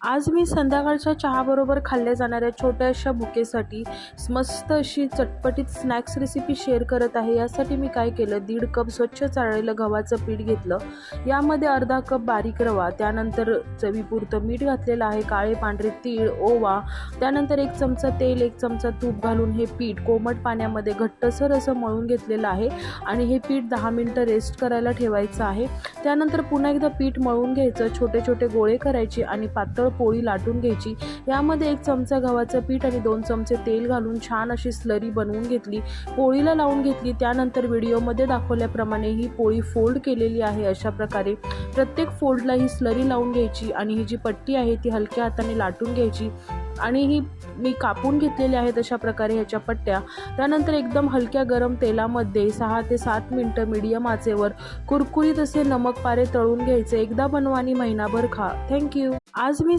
आज मी संध्याकाळच्या चहाबरोबर खाल्ल्या जाणाऱ्या छोट्याशा बुकेसाठी मस्त अशी चटपटीत स्नॅक्स रेसिपी शेअर करत आहे। यासाठी मी काय केलं, 1.5 कप स्वच्छ चाळलेलं गव्हाचं पीठ घेतलं। यामध्ये अर्धा कप बारीक रवा, त्यानंतर चवीपुरतं मीठ घातलेलं आहे, काळे पांढरे तीळ, ओवा, त्यानंतर 1 चमचा तेल, 1 चमचा तूप घालून हे पीठ कोमट पाण्यामध्ये घट्टसर असं मळून घेतलेलं आहे आणि हे पीठ 10 मिनिटं रेस्ट करायला ठेवायचं आहे। त्यानंतर पुन्हा एकदा पीठ मळून घ्यायचं, छोटे छोटे गोळे करायचे आणि पातळ पोळी लाटून घ्यायची। यामध्ये 1 चमचा गव्हाचं पीठ आणि 2 चमचे तेल घालून छान अशी स्लरी बनवून घेतली, पोळीला लावून घेतली। त्यानंतर व्हिडिओमध्ये दाखवल्याप्रमाणे ही पोळी फोल्ड केलेली आहे। अशा प्रकारे प्रत्येक फोल्डला ही स्लरी लावून घ्यायची आणि ही जी पट्टी आहे ती हलक्या हाताने लाटून घ्यायची आणि ही मी कापून घेतलेली आहेत अशा प्रकारे ह्याच्या पट्ट्या। त्यानंतर एकदम हलक्या गरम तेलामध्ये 6 ते 7 मिनिटं मीडियम आचेवर कुरकुरीत असे नमक पारे तळून घ्यायचे। एकदा बनवा आणि महिनाभर खा। थँक्यू। आज मी